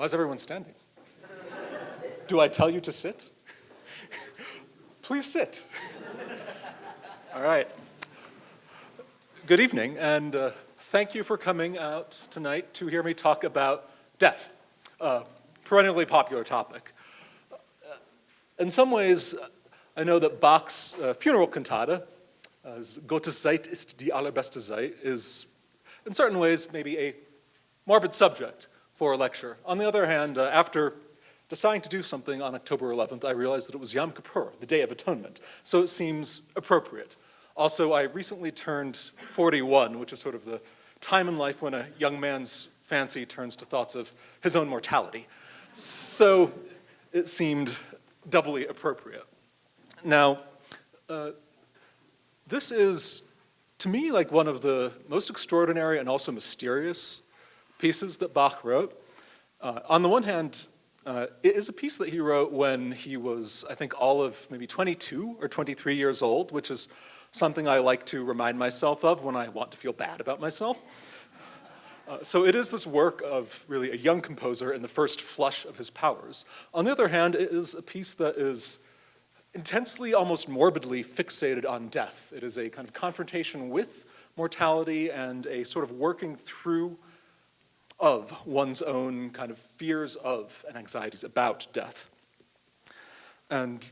Why is everyone standing? Do I tell you to sit? Please sit. All right. Good evening, and thank you for coming out tonight to hear me talk about death, a perennially popular topic. In some ways, I know that Bach's funeral cantata, Gottes Zeit ist die allerbeste Zeit, is in certain ways maybe a morbid subject for a lecture. On the other hand, after deciding to do something on October 11th, I realized that it was Yom Kippur, the Day of Atonement, so it seems appropriate. Also, I recently turned 41, which is sort of the time in life when a young man's fancy turns to thoughts of his own mortality. So it seemed doubly appropriate. Now, this is, to me, like one of the most extraordinary and also mysterious pieces that Bach wrote. On the one hand, it is a piece that he wrote when he was, I think, all of maybe 22 or 23 years old, which is something I like to remind myself of when I want to feel bad about myself. So it is this work of really a young composer in the first flush of his powers. On the other hand, it is a piece that is intensely, almost morbidly fixated on death. It is a kind of confrontation with mortality and a sort of working through of one's own kind of fears of and anxieties about death. And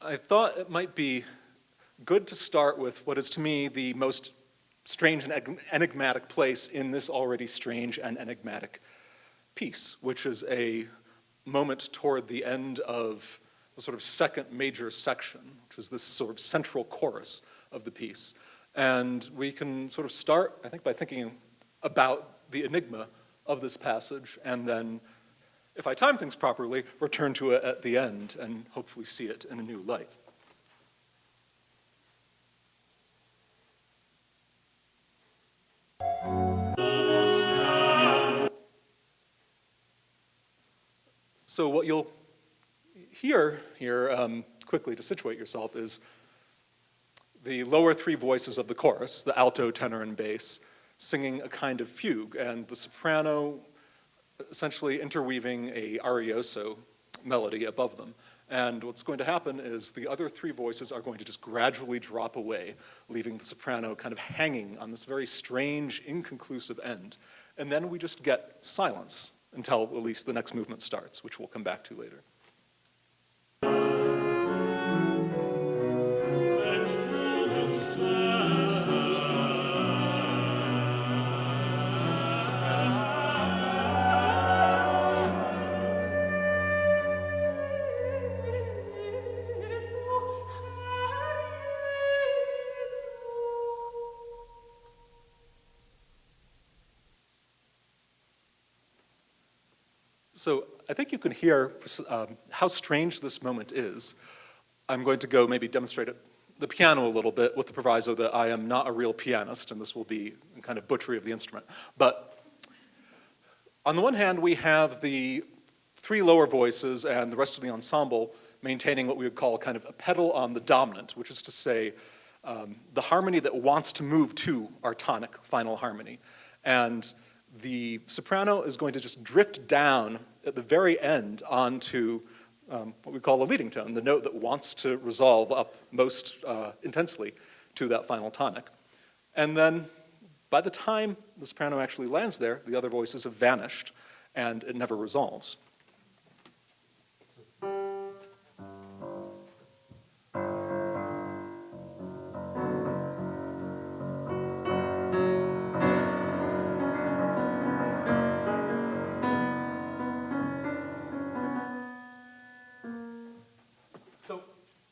I thought it might be good to start with what is to me the most strange and enigmatic place in this already strange and enigmatic piece, which is a moment toward the end of the sort of second major section, which is this sort of central chorus of the piece. And we can sort of start, I think, by thinking about the enigma of this passage, and then, if I time things properly, return to it at the end and hopefully see it in a new light. So what you'll hear here, quickly to situate yourself, is the lower three voices of the chorus, the alto, tenor, and bass, singing a kind of fugue, and the soprano essentially interweaving a arioso melody above them. And what's going to happen is the other three voices are going to just gradually drop away, leaving the soprano kind of hanging on this very strange, inconclusive end. And then we just get silence until at least the next movement starts, which we'll come back to later. So I think you can hear how strange this moment is. I'm going to go maybe demonstrate the piano a little bit with the proviso that I am not a real pianist, and this will be a kind of butchery of the instrument. But on the one hand, we have the three lower voices and the rest of the ensemble maintaining what we would call kind of a pedal on the dominant, which is to say the harmony that wants to move to our tonic final harmony. And the soprano is going to just drift down at the very end onto what we call a leading tone, the note that wants to resolve up most intensely to that final tonic. And then by the time the soprano actually lands there, the other voices have vanished and it never resolves.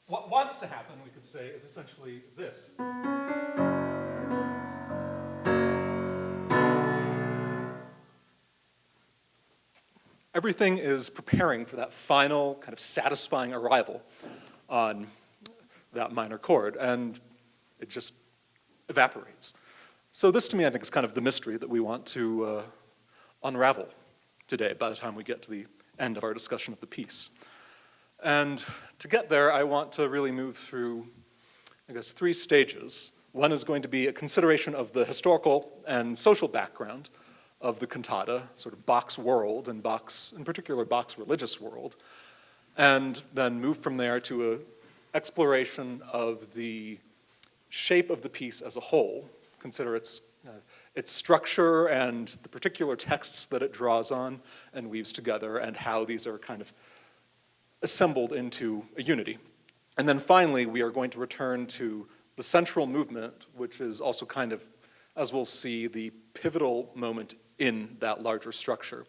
What wants to happen, we could say, is essentially this. Everything is preparing for that final kind of satisfying arrival on that minor chord, and it just evaporates. So this, to me, I think is kind of the mystery that we want to unravel today by the time we get to the end of our discussion of the piece. And to get there, I want to really move through, I guess, three stages. One is going to be a consideration of the historical and social background of the cantata, sort of Bach's world, and Bach's, in particular, Bach's religious world, and then move from there to an exploration of the shape of the piece as a whole. Consider its structure and the particular texts that it draws on and weaves together, and how these are kind of assembled into a unity. And then finally, we are going to return to the central movement, which is also kind of, as we'll see, the pivotal moment in that larger structure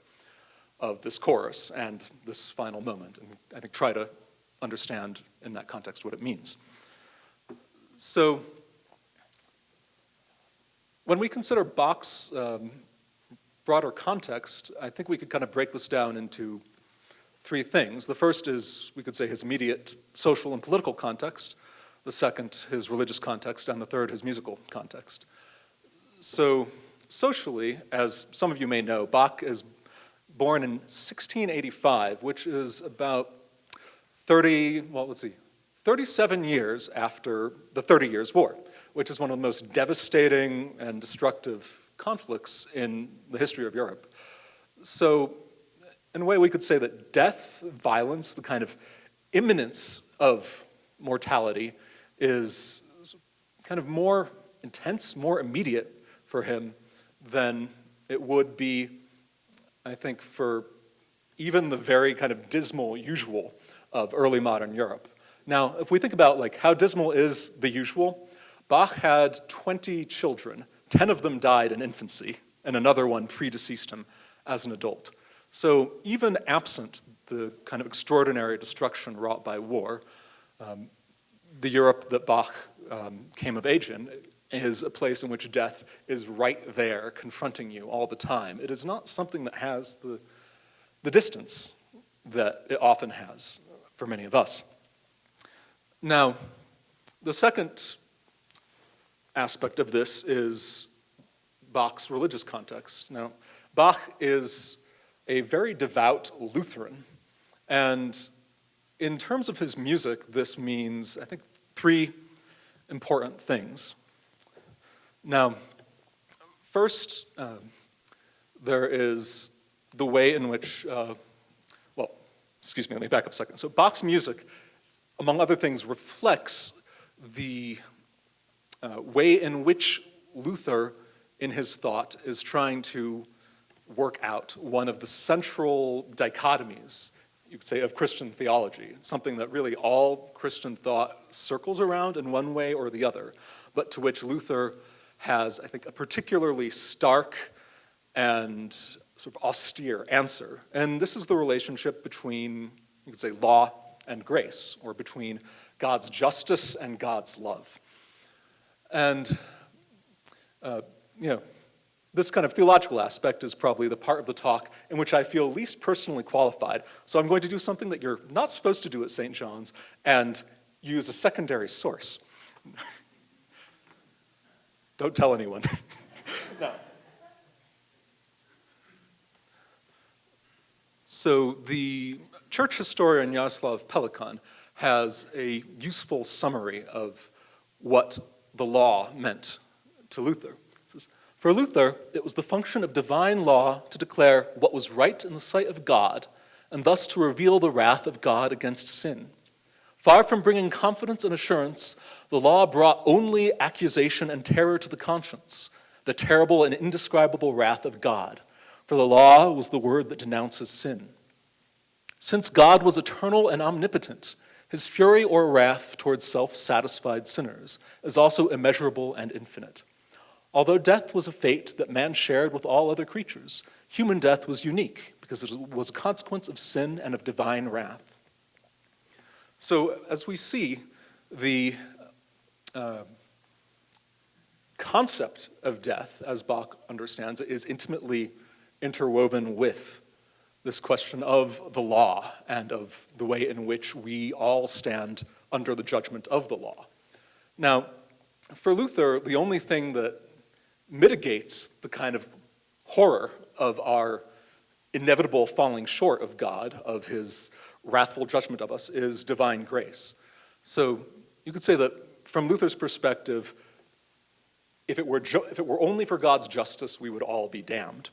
of this chorus and this final moment, and I think try to understand in that context what it means. So, when we consider Bach's broader context, I think we could kind of break this down into three things. The first is, we could say, his immediate social and political context. The second, his religious context. And the third, his musical context. So, socially, as some of you may know, Bach is born in 1685, which is about 37 years after the 30 Years' War, which is one of the most devastating and destructive conflicts in the history of Europe. So, in a way, we could say that death, violence, the kind of imminence of mortality is kind of more intense, more immediate for him than it would be, I think, for even the very kind of dismal usual of early modern Europe. Now, if we think about like how dismal is the usual, Bach had 20 children. 10 of them died in infancy, and another one predeceased him as an adult. So even absent the kind of extraordinary destruction wrought by war, the Europe that Bach came of age in is a place in which death is right there, confronting you all the time. It is not something that has the distance that it often has for many of us. Now, the second aspect of this is Bach's religious context. Now, Bach is a very devout Lutheran, and in terms of his music, this means, I think, three important things. Now, first, there is the way in which, let me back up a second. So Bach's music, among other things, reflects the way in which Luther, in his thought, is trying to work out one of the central dichotomies, you could say, of Christian theology. It's something that really all Christian thought circles around in one way or the other, but to which Luther has, I think, a particularly stark and sort of austere answer. And this is the relationship between, you could say, law and grace, or between God's justice and God's love. And, this kind of theological aspect is probably the part of the talk in which I feel least personally qualified. So I'm going to do something that you're not supposed to do at St. John's and use a secondary source. Don't tell anyone. No. So the church historian Jaroslav Pelikan has a useful summary of what the law meant to Luther. It says, for Luther, it was the function of divine law to declare what was right in the sight of God, and thus to reveal the wrath of God against sin. Far from bringing confidence and assurance, the law brought only accusation and terror to the conscience, the terrible and indescribable wrath of God, for the law was the word that denounces sin. Since God was eternal and omnipotent, his fury or wrath towards self-satisfied sinners is also immeasurable and infinite. Although death was a fate that man shared with all other creatures, human death was unique because it was a consequence of sin and of divine wrath. So as we see, the concept of death, as Bach understands it, is intimately interwoven with this question of the law and of the way in which we all stand under the judgment of the law. Now, for Luther, the only thing that mitigates the kind of horror of our inevitable falling short of God, of his wrathful judgment of us, is divine grace. So you could say that from Luther's perspective, if it were only for God's justice, we would all be damned.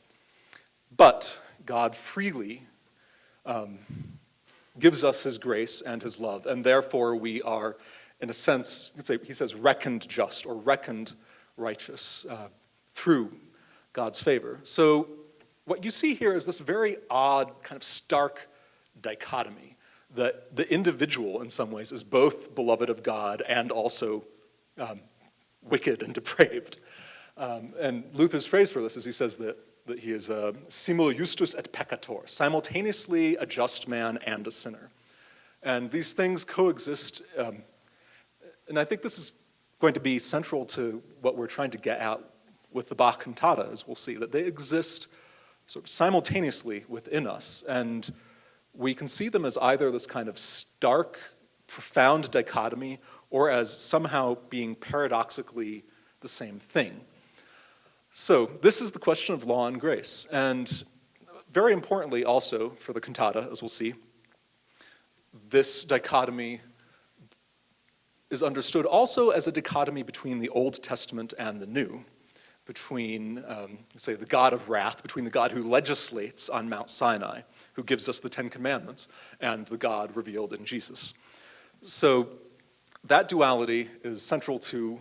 But God freely gives us his grace and his love, and therefore we are, in a sense, you could say, he says, reckoned just or reckoned righteous through God's favor. So what you see here is this very odd, kind of stark dichotomy, that the individual, in some ways, is both beloved of God and also wicked and depraved. And Luther's phrase for this is he says that he is simul justus et peccator, simultaneously a just man and a sinner. And these things coexist, and I think this is going to be central to what we're trying to get at with the Bach cantata, as we'll see, that they exist sort of simultaneously within us, and we can see them as either this kind of stark, profound dichotomy, or as somehow being paradoxically the same thing. So this is the question of law and grace, and very importantly also for the cantata, as we'll see, this dichotomy is understood also as a dichotomy between the Old Testament and the New, between, say, the God of wrath, between the God who legislates on Mount Sinai, who gives us the Ten Commandments, and the God revealed in Jesus. So that duality is central to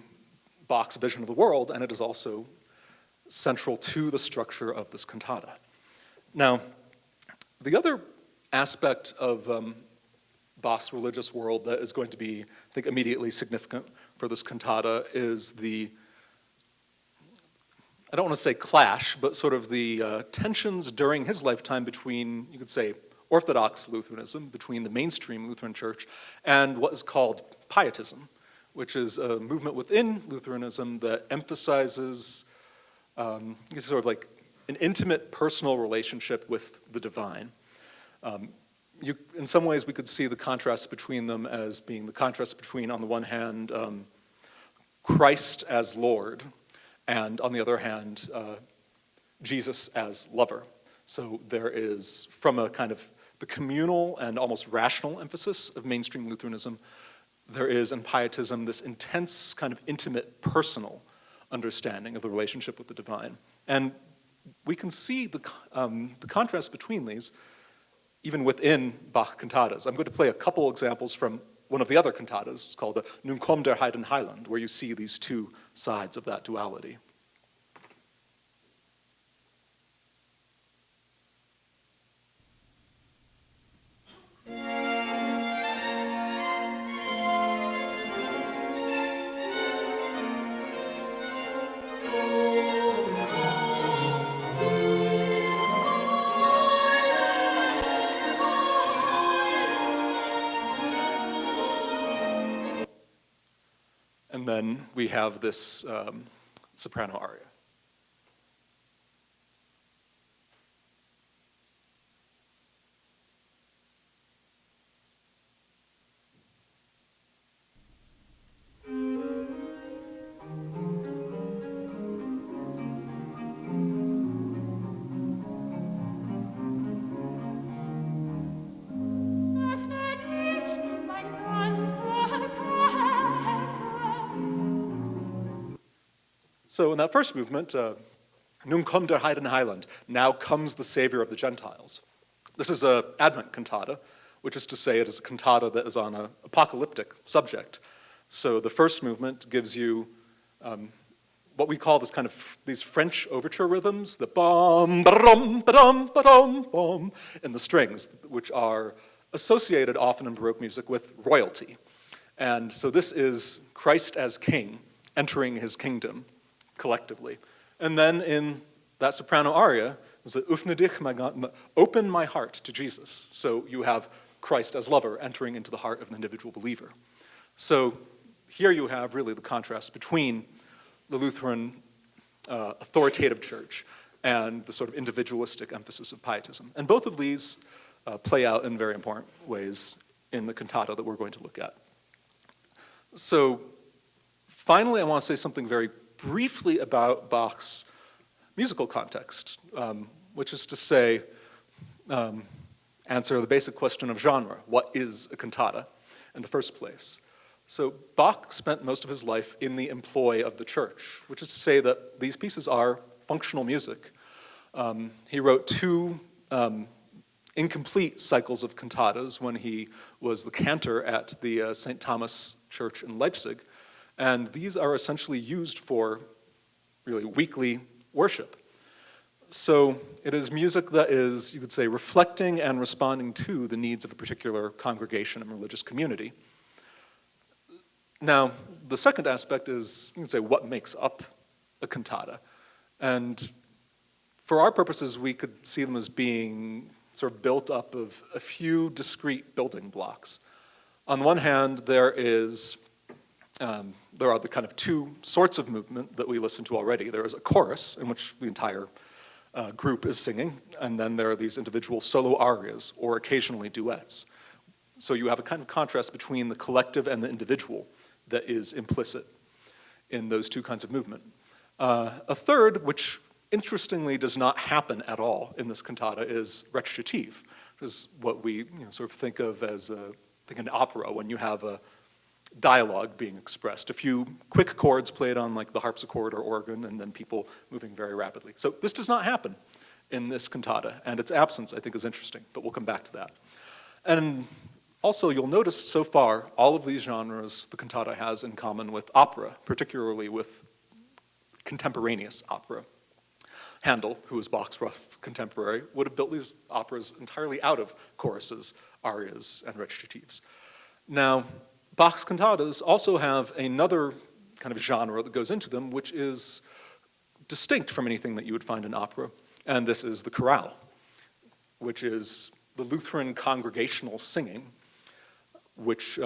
Bach's vision of the world, and it is also central to the structure of this cantata. Now, the other aspect of Bach's religious world that is going to be, I think, immediately significant for this cantata is the, I don't want to say clash, but sort of the tensions during his lifetime between, you could say, Orthodox Lutheranism, between the mainstream Lutheran Church, and what is called Pietism, which is a movement within Lutheranism that emphasizes sort of like an intimate personal relationship with the divine. In some ways, we could see the contrast between them as being the contrast between, on the one hand, Christ as Lord, and on the other hand, Jesus as lover. So there is, from a kind of the communal and almost rational emphasis of mainstream Lutheranism, there is in Pietism this intense kind of intimate personal understanding of the relationship with the divine. And we can see the contrast between these even within Bach cantatas. I'm going to play a couple examples from one of the other cantatas. It's called the Nun kommt der Heiden Heiland, where you see these two sides of that duality. And then we have this soprano aria. So in that first movement, Nun kommt der Heiden Heiland, now comes the Savior of the Gentiles. This is an Advent cantata, which is to say it is a cantata that is on an apocalyptic subject. So the first movement gives you what we call this kind of, these French overture rhythms, the bum, ba-dum, ba-dum, ba-dum, bum, in the strings, which are associated often in Baroque music with royalty. And so this is Christ as king, entering his kingdom collectively. And then in that soprano aria, it was the Öffne dich, open my heart to Jesus. So you have Christ as lover entering into the heart of an individual believer. So here you have really the contrast between the Lutheran authoritative church and the sort of individualistic emphasis of Pietism. And both of these play out in very important ways in the cantata that we're going to look at. So finally, I want to say something very briefly about Bach's musical context, which is to say, answer the basic question of genre. What is a cantata in the first place? So Bach spent most of his life in the employ of the church, which is to say that these pieces are functional music. He wrote two incomplete cycles of cantatas when he was the cantor at the St. Thomas Church in Leipzig, and these are essentially used for really weekly worship. So it is music that is, you could say, reflecting and responding to the needs of a particular congregation and religious community. Now, the second aspect is, you can say, what makes up a cantata. And for our purposes, we could see them as being sort of built up of a few discrete building blocks. On one hand, there are the kind of two sorts of movement that we listened to already. There is a chorus, in which the entire group is singing, and then there are these individual solo arias, or occasionally duets. So you have a kind of contrast between the collective and the individual that is implicit in those two kinds of movement. A third, which interestingly does not happen at all in this cantata, is recitative, which is what we sort of think of as an opera, when you have a dialogue being expressed. A few quick chords played on like the harpsichord or organ, and then people moving very rapidly. So this does not happen in this cantata, and its absence, I think, is interesting, but we'll come back to that. And also, you'll notice so far, all of these genres the cantata has in common with opera, particularly with contemporaneous opera. Handel, who was Bach's rough contemporary, would have built these operas entirely out of choruses, arias, and recitatives. Now, Bach's cantatas also have another kind of genre that goes into them, which is distinct from anything that you would find in opera, and this is the chorale, which is the Lutheran congregational singing, which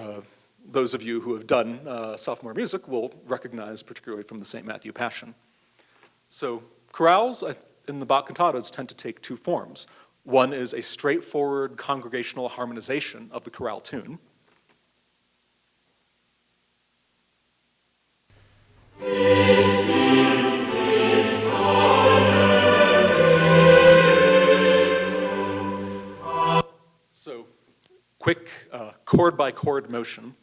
those of you who have done sophomore music will recognize, particularly from the St. Matthew Passion. So chorales in the Bach cantatas tend to take two forms. One is a straightforward congregational harmonization of the chorale tune. So quick chord by chord motion.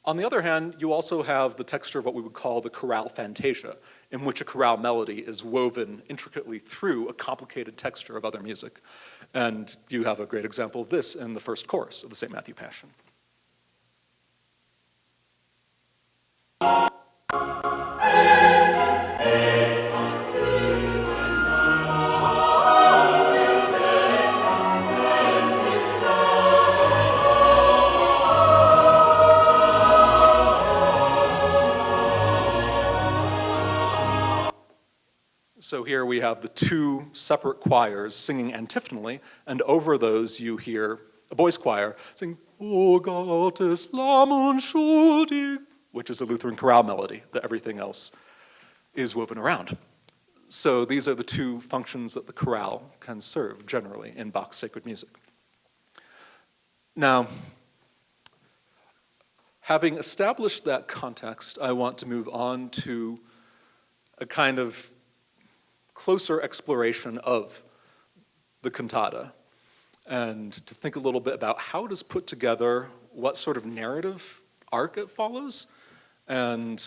On the other hand, you also have the texture of what we would call the chorale fantasia, in which a chorale melody is woven intricately through a complicated texture of other music. And you have a great example of this in the first chorus of the St. Matthew Passion. So here we have the two separate choirs singing antiphonally, and over those you hear a boys' choir sing, O Gott ist lamm und schuldig, which is a Lutheran chorale melody that everything else is woven around. So these are the two functions that the chorale can serve generally in Bach's sacred music. Now, having established that context, I want to move on to a kind of closer exploration of the cantata, and to think a little bit about how it is put together, what sort of narrative arc it follows, and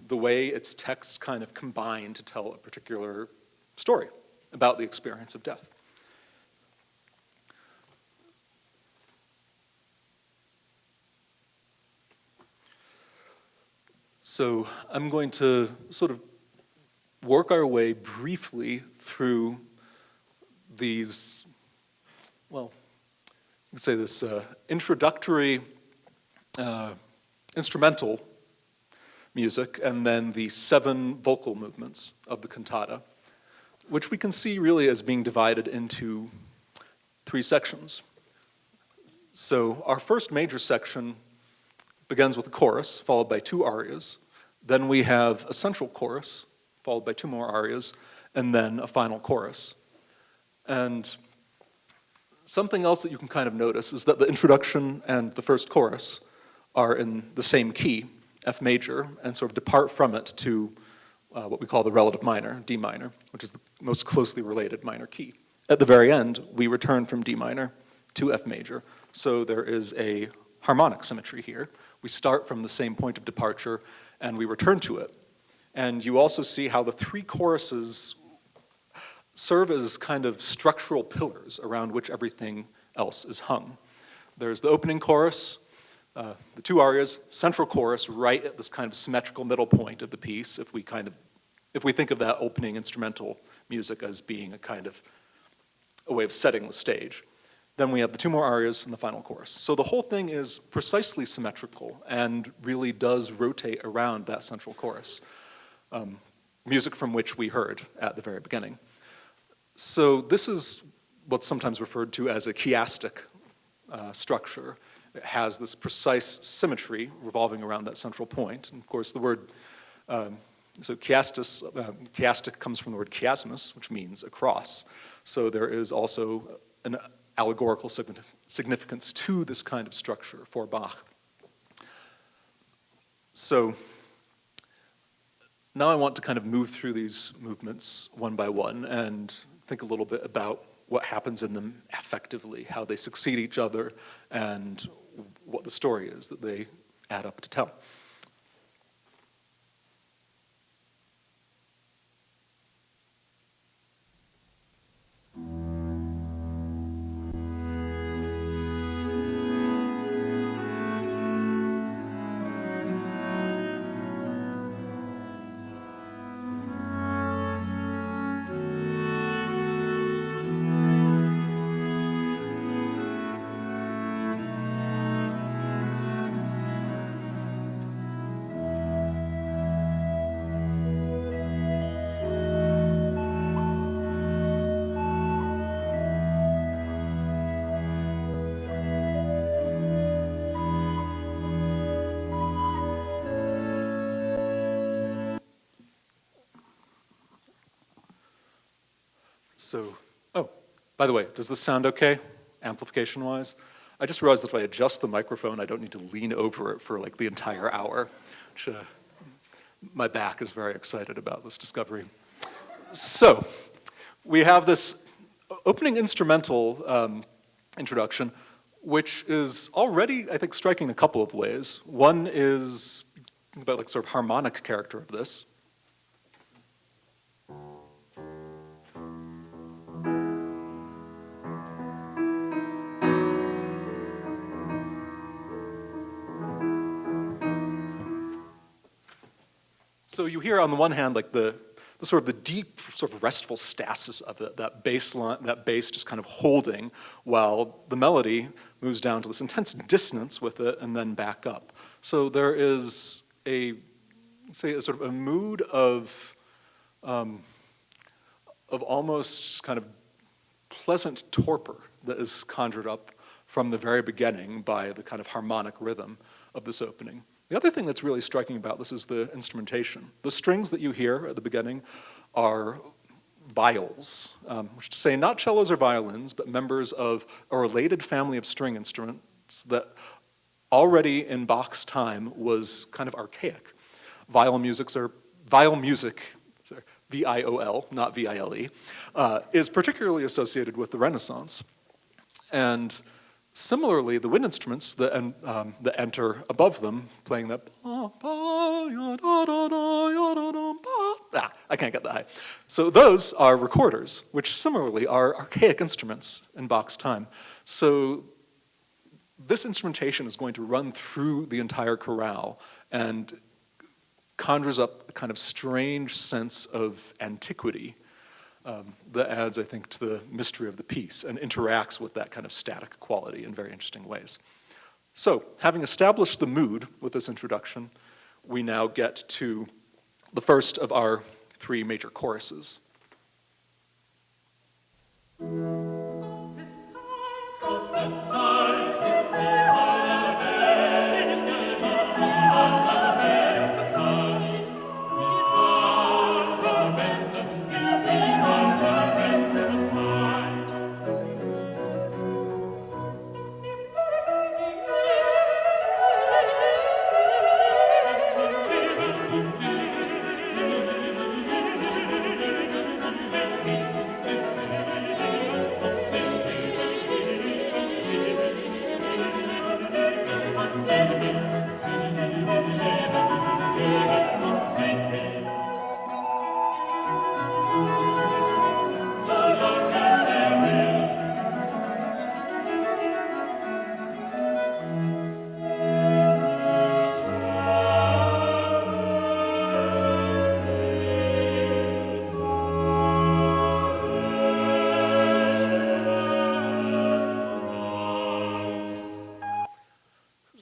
the way its texts kind of combine to tell a particular story about the experience of death. So I'm going to sort of work our way briefly through these, well, you could say this introductory instrumental music, and then the 7 vocal movements of the cantata, which we can see really as being divided into 3 sections. So our first major section begins with a chorus, followed by 2 arias. Then we have a central chorus, followed by 2 more arias, and then a final chorus. And something else that you can kind of notice is that the introduction and the first chorus are in the same key, F major, and sort of depart from it to what we call the relative minor, D minor, which is the most closely related minor key. At the very end, we return from D minor to F major, so there is a harmonic symmetry here. We start from the same point of departure, and we return to it. And you also see how the 3 choruses serve as kind of structural pillars around which everything else is hung. There's the opening chorus, the two arias, central chorus right at this kind of symmetrical middle point of the piece, if we think of that opening instrumental music as being a way of setting the stage. Then we have the two more arias and the final chorus. So the whole thing is precisely symmetrical and really does rotate around that central chorus, music from which we heard at the very beginning. So this is what's sometimes referred to as a chiastic structure. It has this precise symmetry revolving around that central point. And of course, the word, chiastic comes from the word chiasmus, which means across. So there is also an allegorical significance to this kind of structure for Bach. So now I want to kind of move through these movements one by one and think a little bit about what happens in them affectively, how they succeed each other, and what the story is that they add up to tell. So, oh, by the way, does this sound okay, amplification-wise? I just realized that if I adjust the microphone, I don't need to lean over it for like the entire hour, which my back is very excited about this discovery. So, we have this opening instrumental introduction, which is already, I think, striking in a couple of ways. One is about like sort of harmonic character of this. So you hear on the one hand like the sort of the deep, sort of restful stasis of it, that bass just kind of holding, while the melody moves down to this intense dissonance with it and then back up. So there is let's say, a sort of a mood of almost kind of pleasant torpor that is conjured up from the very beginning by the kind of harmonic rhythm of this opening. The other thing that's really striking about this is the instrumentation. The strings that you hear at the beginning are viols, which is to say not cellos or violins, but members of a related family of string instruments that already in Bach's time was kind of archaic. Viol music, V-I-O-L, not V-I-L-E, is particularly associated with the Renaissance. And similarly, the wind instruments that enter above them, playing that, I can't get that high. So those are recorders, which similarly are archaic instruments in Bach's time. So this instrumentation is going to run through the entire chorale and conjures up a kind of strange sense of antiquity that adds, I think, to the mystery of the piece and interacts with that kind of static quality in very interesting ways. So, having established the mood with this introduction, we now get to the first of our three major choruses.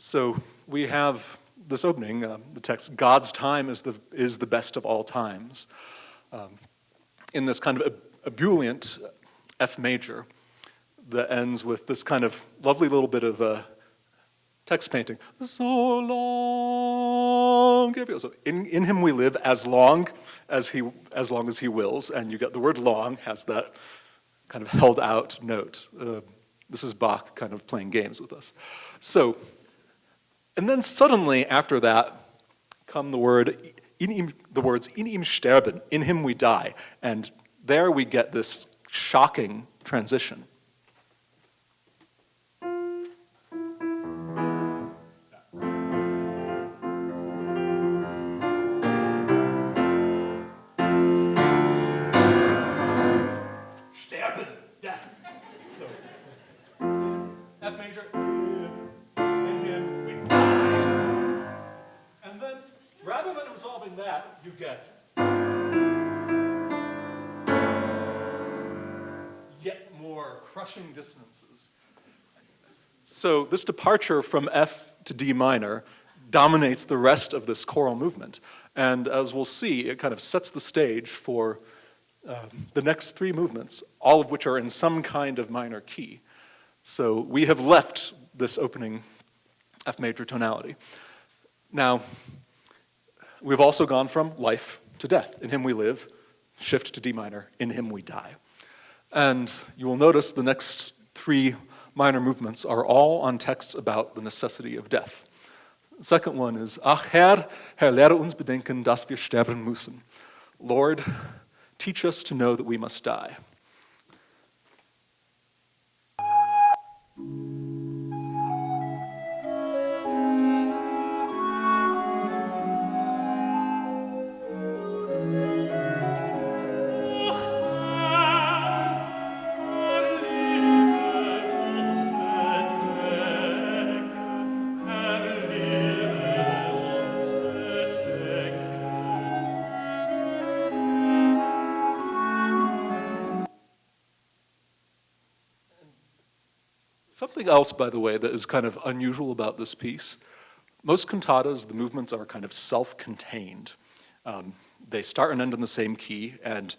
So we have this opening, the text, God's time is the best of all times, in this kind of ebullient F major that ends with this kind of lovely little bit of text painting. So long, so in him we live as long as he wills, and you get the word long has that kind of held out note. This is Bach kind of playing games with us. So, and then suddenly after that come the words in ihm sterben, in him we die, and there we get this shocking transition. Sterben, death. So, F major, in him we die. And then, rather than resolving that, you get yet more crushing dissonances. So this departure from F to D minor dominates the rest of this choral movement. And as we'll see, it kind of sets the stage for the next three movements, all of which are in some kind of minor key. So we have left this opening F major tonality. Now, we've also gone from life to death. In him we live, shift to D minor, in him we die. And you will notice the next three minor movements are all on texts about the necessity of death. The second one is, Ach Herr, lehre uns bedenken, dass wir sterben müssen. Lord, teach us to know that we must die. Something else, by the way, that is kind of unusual about this piece, most cantatas, the movements are kind of self-contained. They start and end in the same key, and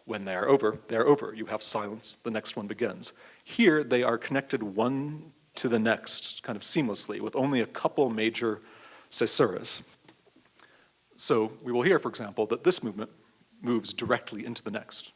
when they're over, they're over. You have silence, the next one begins. Here, they are connected one to the next, kind of seamlessly, with only a couple major caesuras. So we will hear, for example, that this movement moves directly into the next.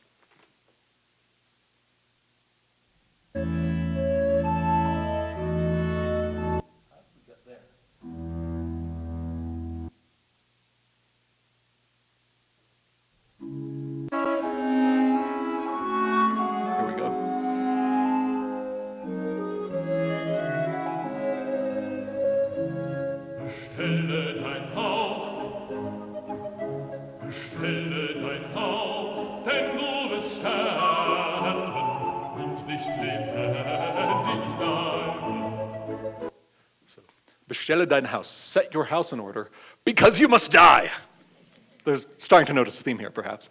Bestelle dein Haus, set your house in order, because you must die. There's starting to notice a theme here, perhaps.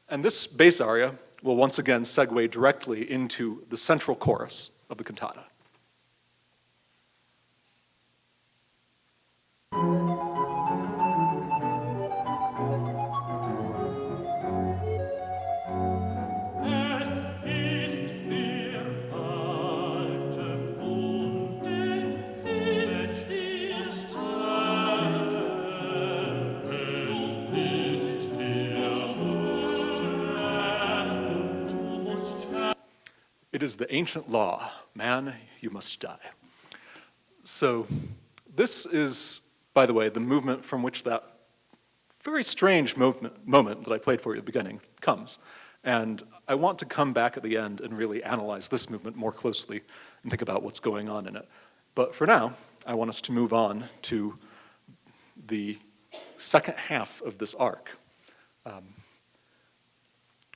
And this bass aria will once again segue directly into the central chorus of the cantata. It is the ancient law, man, you must die. So this is, by the way, the movement from which that very strange moment that I played for you at the beginning comes. And I want to come back at the end and really analyze this movement more closely and think about what's going on in it. But for now, I want us to move on to the second half of this arc,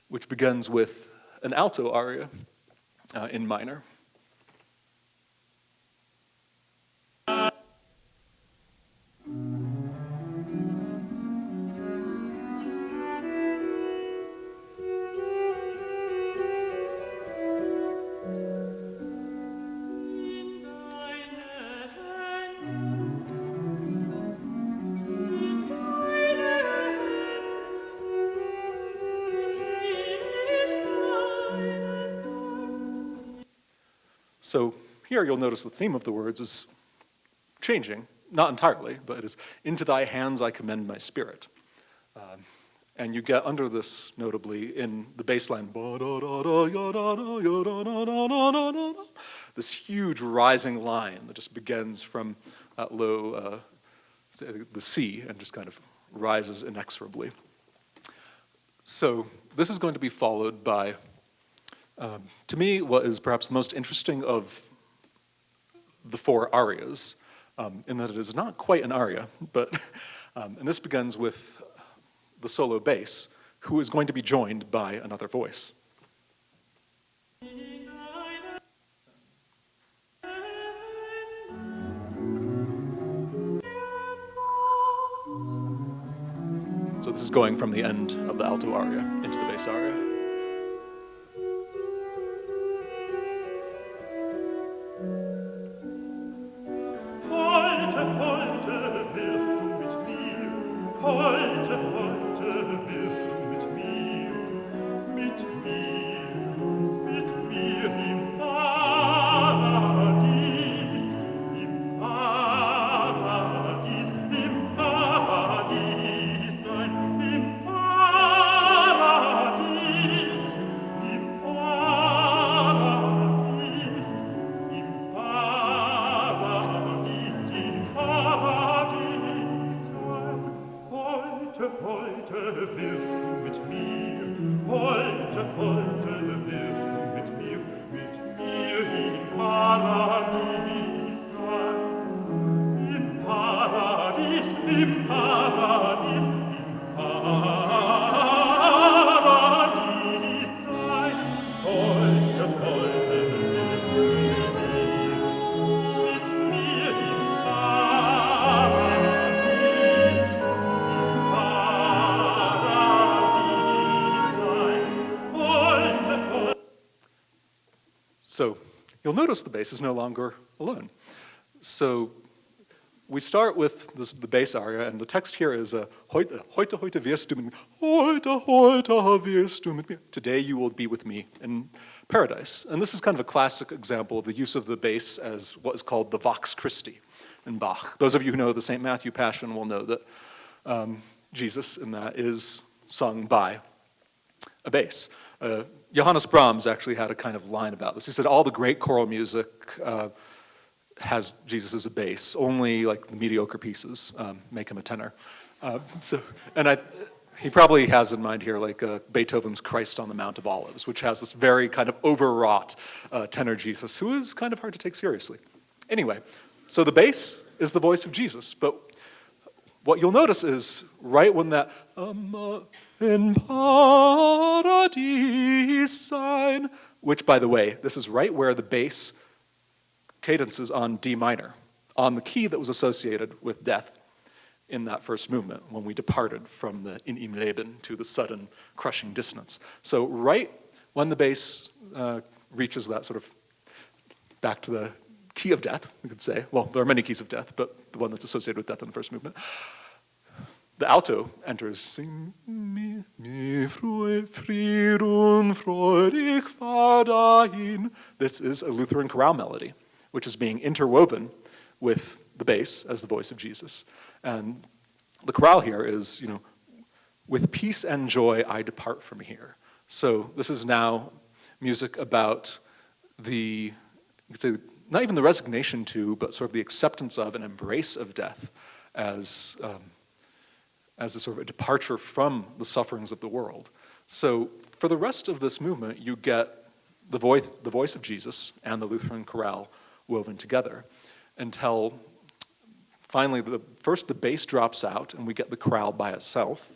which begins with an alto aria in minor. So here you'll notice the theme of the words is changing, not entirely, but it is, into thy hands I commend my spirit. And you get under this, notably, in the bass line, this huge rising line that just begins from that low, the C, and just kind of rises inexorably. So this is going to be followed by, to me, what is perhaps the most interesting of the four arias, in that it is not quite an aria, but, and this begins with the solo bass, who is going to be joined by another voice. So this is going from the end of the alto aria into the bass aria. Heute, heute wirst du mit mir, heute, heute wirst du mit mir im Paradies, im Paradies, im Paradies sein, im Paradies, im Paradies, im Paradies, im Paradies sein. Heute, heute wirst du mit mir, heute, heute wirst du mit mir im Paradies sein. Im Paradies, im Paradies, im Paradies sein. Heute, heute wirst du mit mir im Paradies, So you'll notice the bass is no longer alone. So we start with the bass aria, and the text here is heute, heute, heute wirst du mit mir, heute, heute wirst du mit mir. Today you will be with me in paradise. And this is kind of a classic example of the use of the bass as what is called the Vox Christi in Bach. Those of you who know the St. Matthew Passion will know that Jesus in that is sung by a bass. Johannes Brahms actually had a kind of line about this. He said all the great choral music has Jesus as a bass. Only like the mediocre pieces make him a tenor. He probably has in mind here like Beethoven's Christ on the Mount of Olives, which has this very kind of overwrought tenor Jesus, who is kind of hard to take seriously. Anyway, so the bass is the voice of Jesus, but what you'll notice is right when that in Paradies sein, which, by the way, this is right where the bass cadences on D minor, on the key that was associated with death in that first movement, when we departed from the in ihm Leben to the sudden crushing dissonance. So right when the bass reaches that sort of back to the key of death, we could say, well, there are many keys of death, but the one that's associated with death in the first movement, the alto enters, sing mi Frieden freudig fahr dahin. This is a Lutheran chorale melody, which is being interwoven with the bass as the voice of Jesus. And the chorale here is, with peace and joy I depart from here. So this is now music about you could say, not even the resignation to, but sort of the acceptance of and embrace of death as a sort of a departure from the sufferings of the world. So for the rest of this movement, you get the voice of Jesus and the Lutheran chorale woven together until finally first the bass drops out and we get the chorale by itself.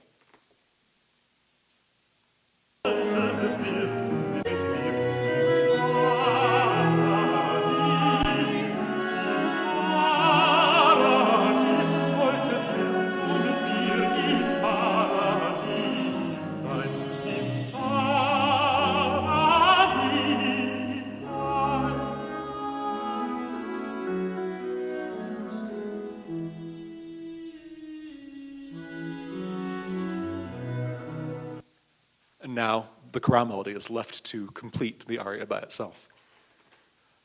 And now the chorale melody is left to complete the aria by itself.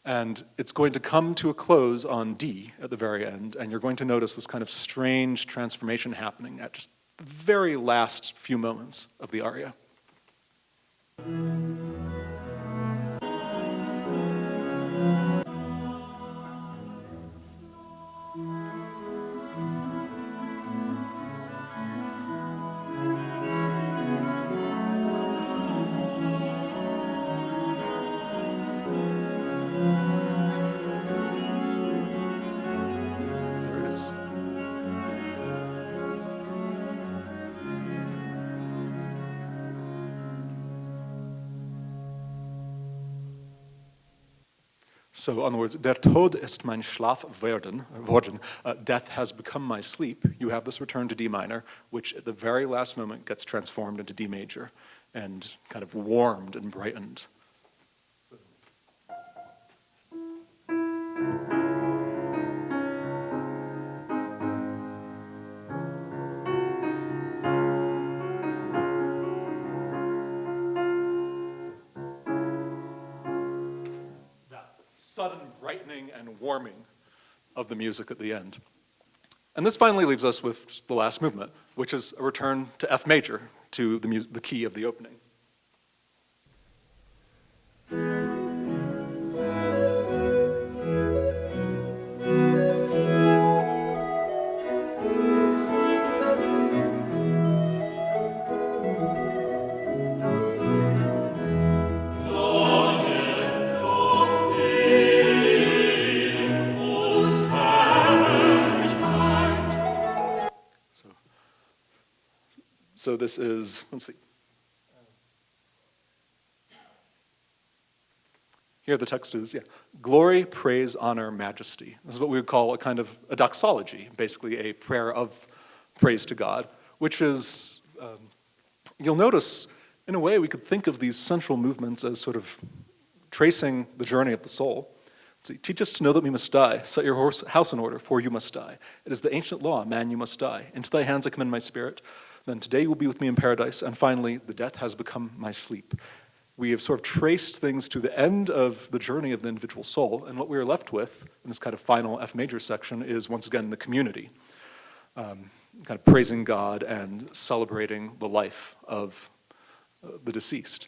And it's going to come to a close on D at the very end, and you're going to notice this kind of strange transformation happening at just the very last few moments of the aria. There it is. So, on the words, der Tod ist mein Schlaf worden, death has become my sleep, you have this return to D minor, which at the very last moment gets transformed into D major and kind of warmed and brightened. Sudden brightening and warming of the music at the end. And this finally leaves us with just the last movement, which is a return to F major, to the key of the opening. So this is, let's see. Here the text is, glory, praise, honor, majesty. This is what we would call a kind of a doxology, basically a prayer of praise to God, which is, you'll notice, in a way, we could think of these central movements as sort of tracing the journey of the soul. See, teach us to know that we must die. Set your house in order, for you must die. It is the ancient law, man, you must die. Into thy hands I commend my spirit. Then today you will be with me in paradise. And finally, the death has become my sleep. We have sort of traced things to the end of the journey of the individual soul. And what we are left with in this kind of final F major section is, once again, the community. Kind of praising God and celebrating the life of the deceased.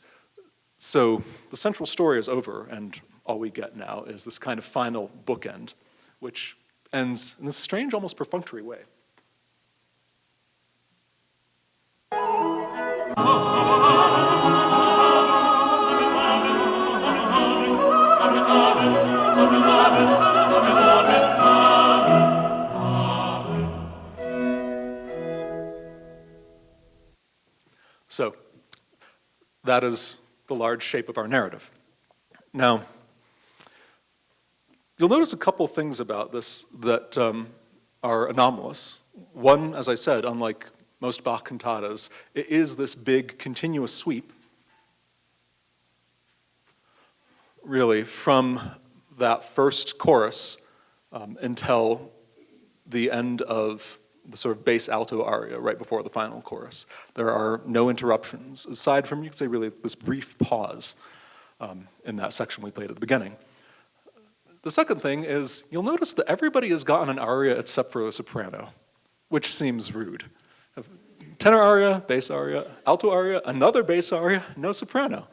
So the central story is over, and all we get now is this kind of final bookend, which ends in this strange, almost perfunctory way. So, that is the large shape of our narrative. Now, you'll notice a couple things about this that are anomalous. One, as I said, unlike most Bach cantatas, it is this big continuous sweep, really, from that first chorus until the end of the sort of bass alto aria right before the final chorus. There are no interruptions, aside from, you could say, really this brief pause in that section we played at the beginning. The second thing is, you'll notice that everybody has gotten an aria except for the soprano, which seems rude. Tenor aria, bass aria, alto aria, another bass aria, no soprano.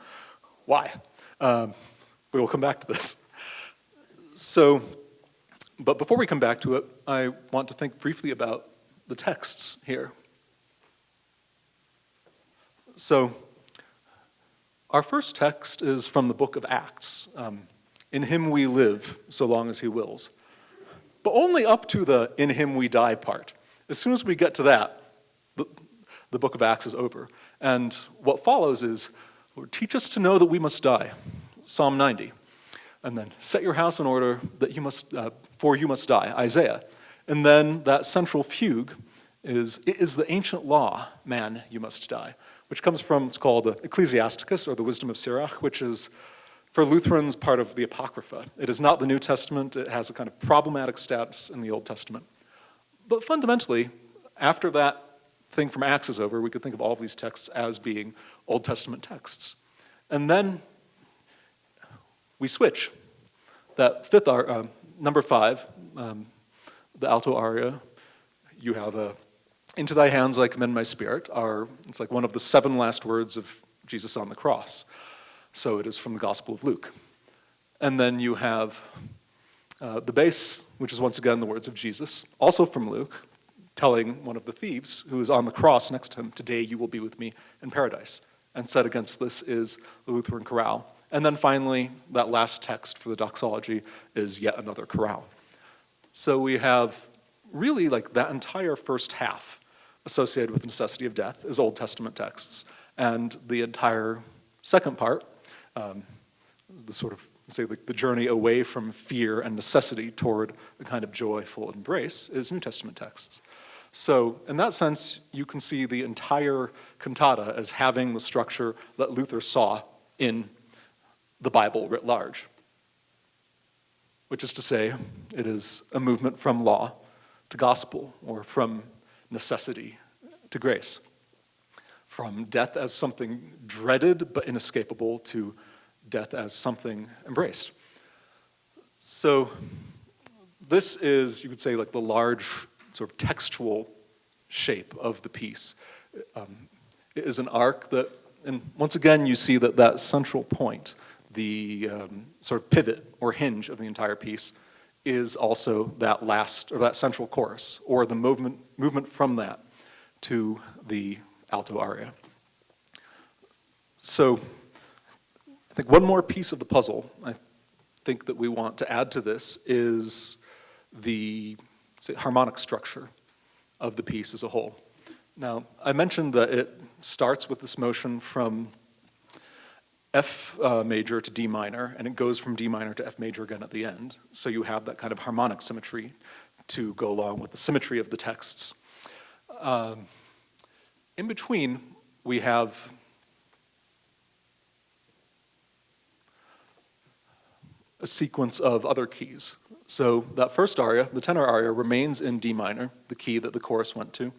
Why? We will come back to this. So, but before we come back to it, I want to think briefly about the texts here. So, our first text is from the book of Acts. In him we live, so long as he wills. But only up to the in him we die part. As soon as we get to that, the book of Acts is over. And what follows is, Lord, teach us to know that we must die. Psalm 90. And then, set your house in order that you must, for you must die. Isaiah. And then that central fugue is, it is the ancient law, man, you must die, which comes from, it's called Ecclesiasticus, or the Wisdom of Sirach, which is, for Lutherans, part of the Apocrypha. It is not the New Testament. It has a kind of problematic status in the Old Testament. But fundamentally, after that thing from Acts is over, we could think of all of these texts as being Old Testament texts. And then we switch. that fifth number 5, the alto aria, you have a "Into thy hands I commend my spirit," it's like one of the 7 last words of Jesus on the cross. So it is from the Gospel of Luke. And then you have the bass, which is once again the words of Jesus, also from Luke, telling one of the thieves who is on the cross next to him, "Today you will be with me in paradise." And set against this is the Lutheran chorale. And then finally, that last text for the doxology is yet another chorale. So we have really like that entire first half associated with the necessity of death is Old Testament texts. And the entire second part, the sort of, say, the journey away from fear and necessity toward a kind of joyful embrace is New Testament texts. So in that sense, you can see the entire cantata as having the structure that Luther saw in the Bible writ large, which is to say, it is a movement from law to gospel, or from necessity to grace, from death as something dreaded but inescapable to death as something embraced. So this is, you could say, like the large sort of textual shape of the piece. It is an arc that, and once again you see that that central point, the sort of pivot or hinge of the entire piece, is also that last, or that central chorus, or the movement from that to the alto aria. So I think one more piece of the puzzle I think that we want to add to this is the harmonic structure of the piece as a whole. Now, I mentioned that it starts with this motion from F major to D minor, and it goes from D minor to F major again at the end. So you have that kind of harmonic symmetry to go along with the symmetry of the texts. In between, we have a sequence of other keys. So that first aria, the tenor aria, remains in D minor, the key that the chorus went to.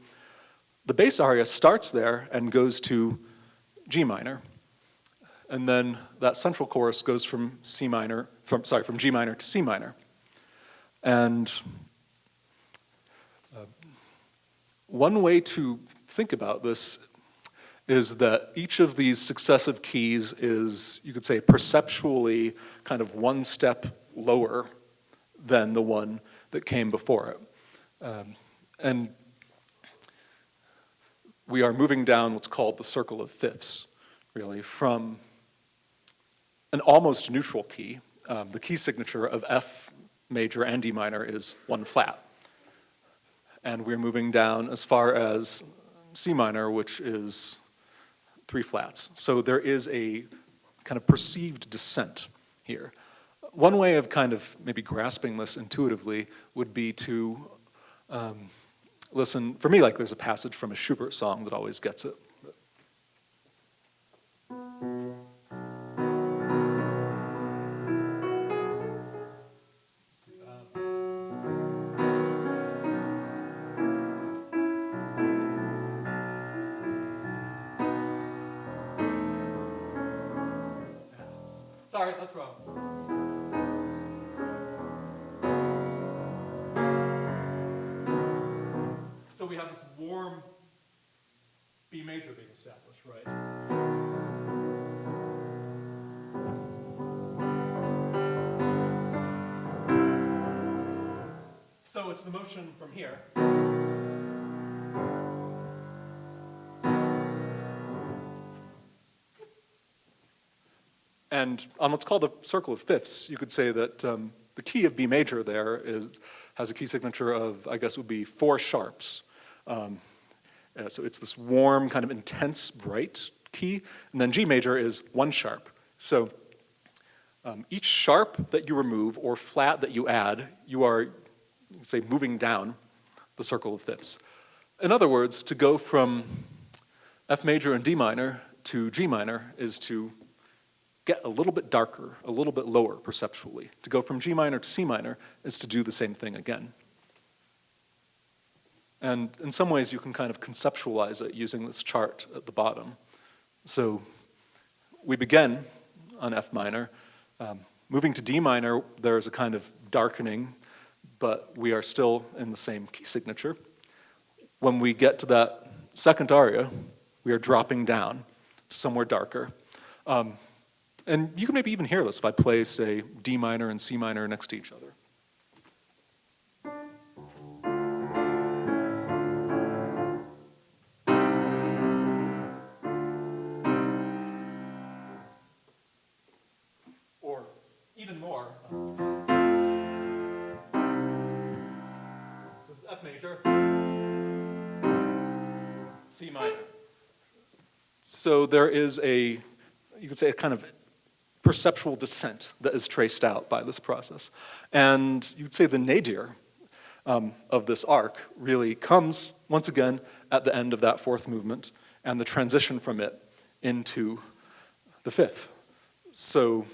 The bass aria starts there and goes to G minor. And then that central chorus goes from G minor to C minor. And one way to think about this is that each of these successive keys is, you could say, perceptually kind of one step lower than the one that came before it. And we are moving down what's called the circle of fifths, really, from an almost neutral key. The key signature of F major and D minor is 1 flat. And we're moving down as far as C minor, which is 3 flats. So there is a kind of perceived descent here. One way of kind of maybe grasping this intuitively would be to listen, for me, like there's a passage from a Schubert song that always gets it. Sorry, that's wrong. So we have this warm B major being established, right? So it's the motion from here. And on what's called the circle of fifths, you could say that the key of B major there has a key signature of, I guess, would be 4 sharps. So it's this warm, kind of intense, bright key. And then G major is 1 sharp. So each sharp that you remove or flat that you add, you are, say, moving down the circle of fifths. In other words, to go from F major and D minor to G minor is to get a little bit darker, a little bit lower perceptually. To go from G minor to C minor is to do the same thing again. And in some ways, you can kind of conceptualize it using this chart at the bottom. So we begin on F minor. Moving to D minor, there's a kind of darkening, but we are still in the same key signature. When we get to that second aria, we are dropping down somewhere darker. And you can maybe even hear this if I play, say, D minor and C minor next to each other. Or even more. This is F major, C minor. So there is you could say, a kind of perceptual descent that is traced out by this process. And you could say the nadir of this arc really comes, once again, at the end of that fourth movement and the transition from it into the fifth. So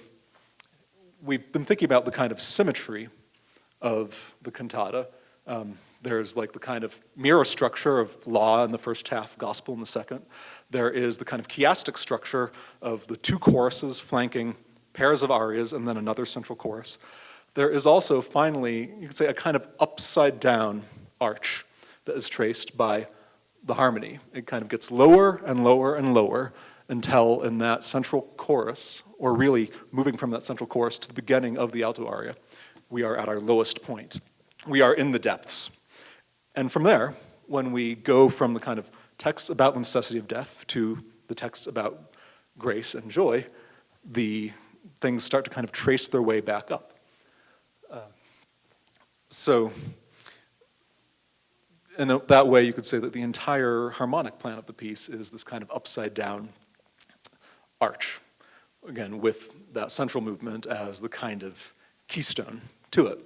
we've been thinking about the kind of symmetry of the cantata. There's like the kind of mirror structure of law in the first half, gospel in the second. There is the kind of chiastic structure of the two choruses flanking pairs of arias and then another central chorus. There is also, finally, you could say, a kind of upside down arch that is traced by the harmony. It kind of gets lower and lower and lower until in that central chorus, or really moving from that central chorus to the beginning of the alto aria, we are at our lowest point. We are in the depths. And from there, when we go from the kind of texts about the necessity of death to the texts about grace and joy, the things start to kind of trace their way back up. So in that way, you could say that the entire harmonic plan of the piece is this kind of upside down arch, again, with that central movement as the kind of keystone to it.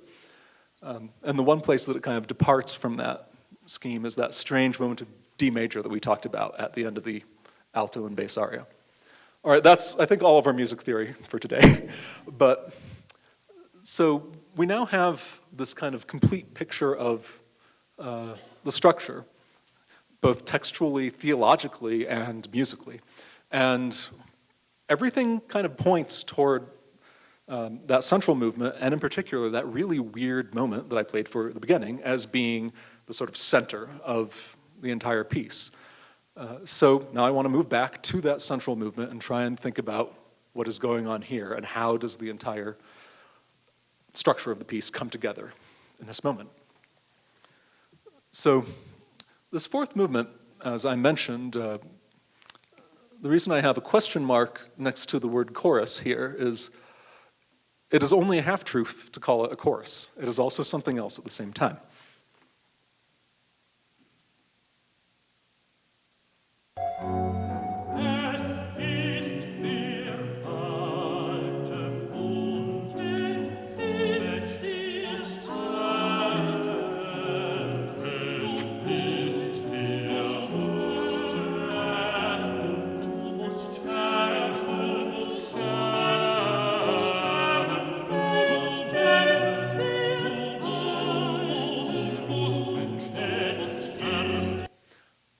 And the one place that it kind of departs from that scheme is that strange moment of D major that we talked about at the end of the alto and bass aria. All right, that's, I think, all of our music theory for today. But so we now have this kind of complete picture of the structure, both textually, theologically, and musically. And everything kind of points toward that central movement, and in particular, that really weird moment that I played for at the beginning as being the sort of center of the entire piece. So now I want to move back to that central movement and try and think about what is going on here and how does the entire structure of the piece come together in this moment. So this fourth movement, as I mentioned, the reason I have a question mark next to the word chorus here is it is only a half-truth to call it a chorus. It is also something else at the same time.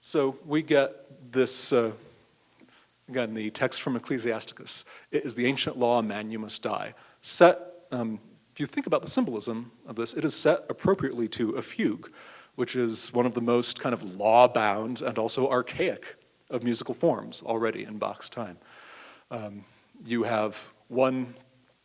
So we get this, again, the text from Ecclesiasticus. It is the ancient law, man, you must die. Set, if you think about the symbolism of this, it is set appropriately to a fugue, which is one of the most kind of law-bound and also archaic of musical forms already in Bach's time. You have one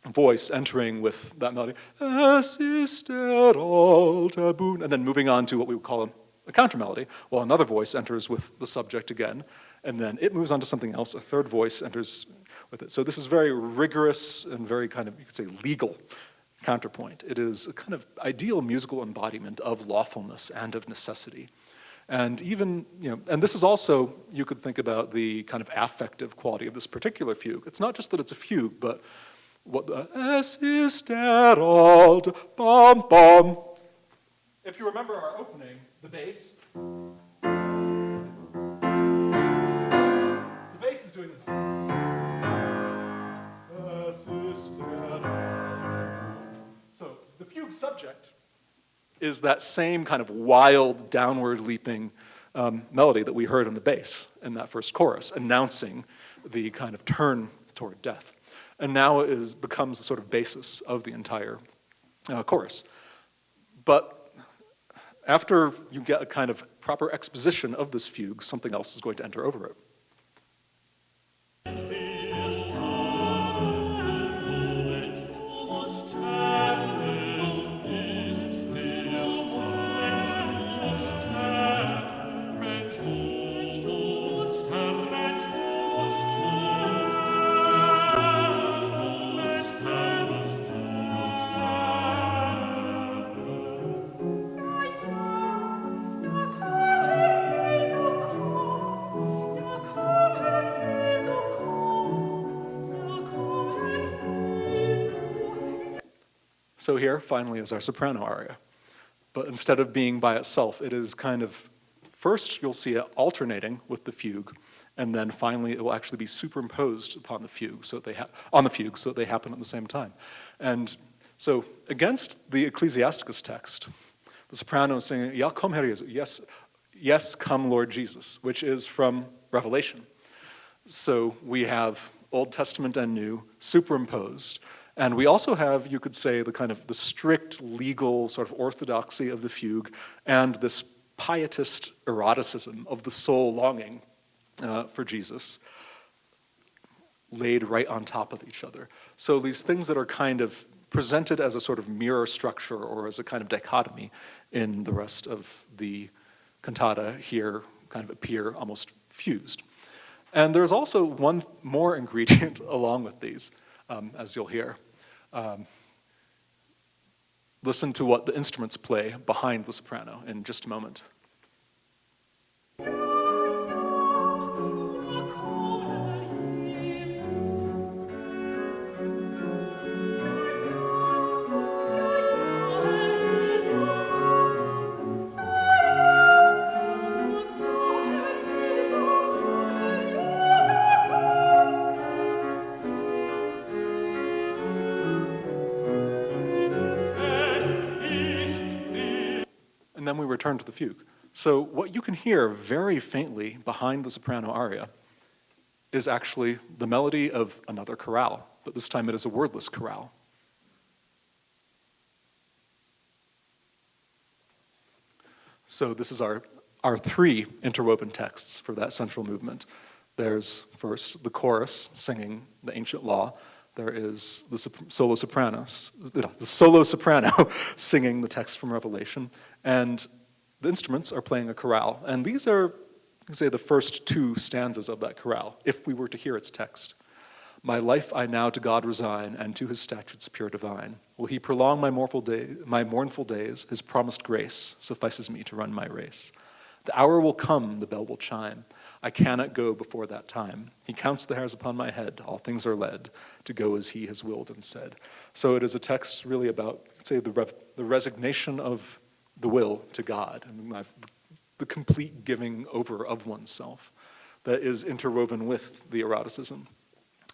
voice entering with that melody, es ist der alte Bund, and then moving on to what we would call a counter melody, while another voice enters with the subject again, and then it moves on to something else, a third voice enters with it. So this is very rigorous and very kind of, you could say, legal counterpoint. It is a kind of ideal musical embodiment of lawfulness and of necessity. And even, and this is also, you could think about the kind of affective quality of this particular fugue. It's not just that it's a fugue, but what the es ist der alte bam bam. If you remember our opening, the bass. The bass is doing this. So the fugue subject is that same kind of wild, downward leaping melody that we heard on the bass in that first chorus, announcing the kind of turn toward death. And now it becomes the sort of basis of the entire chorus. But after you get a kind of proper exposition of this fugue, something else is going to enter over it. So here, finally, is our soprano aria. But instead of being by itself, it is kind of, first you'll see it alternating with the fugue, and then finally it will actually be superimposed upon the fugue, so that they happen at the same time. And so against the Ecclesiasticus text, the soprano is singing, Ja, komm, Herr Jesu, yes, yes, come, Lord Jesus, which is from Revelation. So we have Old Testament and New superimposed. And we also have, you could say, the strict legal sort of orthodoxy of the fugue and this pietist eroticism of the soul longing for Jesus laid right on top of each other. So these things that are kind of presented as a sort of mirror structure or as a kind of dichotomy in the rest of the cantata here kind of appear almost fused. And there's also one more ingredient along with these, as you'll hear. Listen to what the instruments play behind the soprano in just a moment. And then we return to the fugue. So what you can hear very faintly behind the soprano aria is actually the melody of another chorale, but this time it is a wordless chorale. So this is our three interwoven texts for that central movement. There's first the chorus singing the ancient law. There is the solo soprano singing the text from Revelation, and the instruments are playing a chorale. And these are, you can say, the first two stanzas of that chorale, if we were to hear its text. My life I now to God resign, and to his statutes pure divine. Will he prolong my mournful days? His promised grace suffices me to run my race. The hour will come, the bell will chime. I cannot go before that time. He counts the hairs upon my head. All things are led to go as he has willed and said. So it is a text really about, say, the resignation of the will to God, and the complete giving over of oneself that is interwoven with the eroticism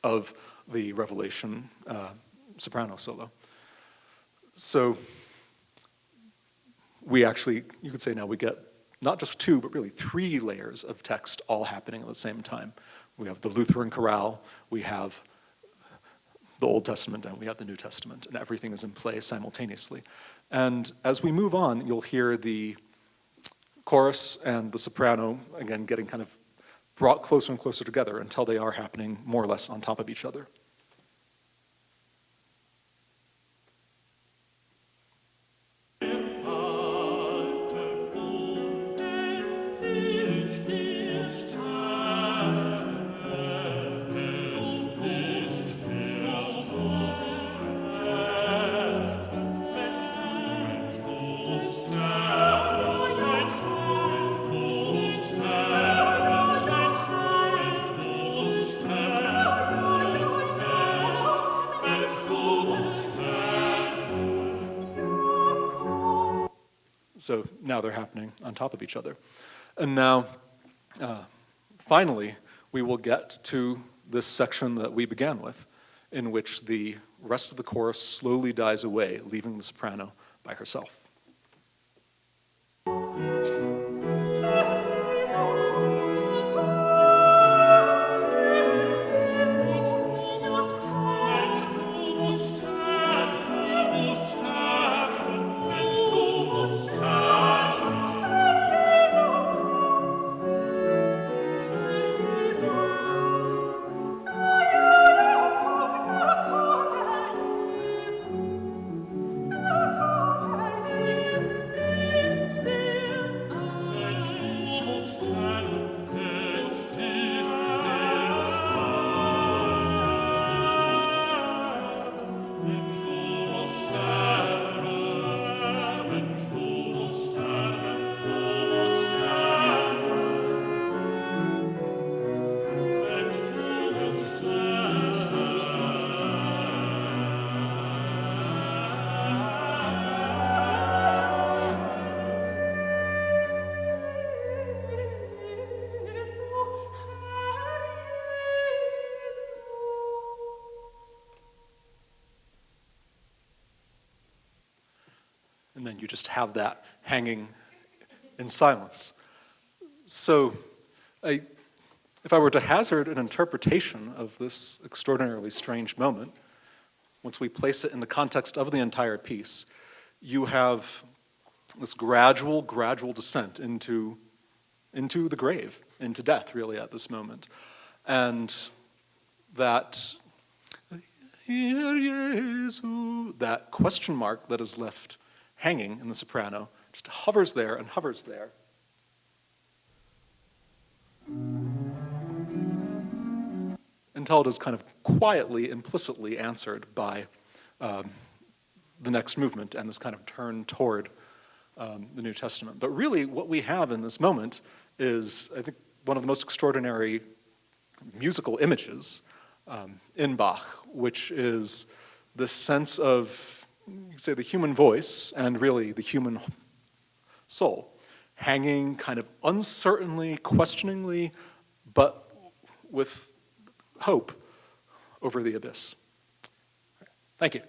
of the Revelation soprano solo. So we actually, you could say now we get not just two, but really three layers of text all happening at the same time. We have the Lutheran chorale, we have the Old Testament, and we have the New Testament, and everything is in play simultaneously. And as we move on, you'll hear the chorus and the soprano, again, getting kind of brought closer and closer together until they are happening more or less on top of each other. So now they're happening on top of each other. And now, finally, we will get to this section that we began with, in which the rest of the chorus slowly dies away, leaving the soprano by herself. And then you just have that hanging in silence. So if I were to hazard an interpretation of this extraordinarily strange moment, once we place it in the context of the entire piece, you have this gradual descent into the grave, into death, really, at this moment. And that question mark that is left hanging in the soprano just hovers there and hovers there. Until it is kind of quietly, implicitly answered by the next movement and this kind of turn toward the New Testament. But really, what we have in this moment is, I think, one of the most extraordinary musical images in Bach, which is this sense of, you could say, the human voice and really the human soul, hanging kind of uncertainly, questioningly, but with hope over the abyss. Thank you.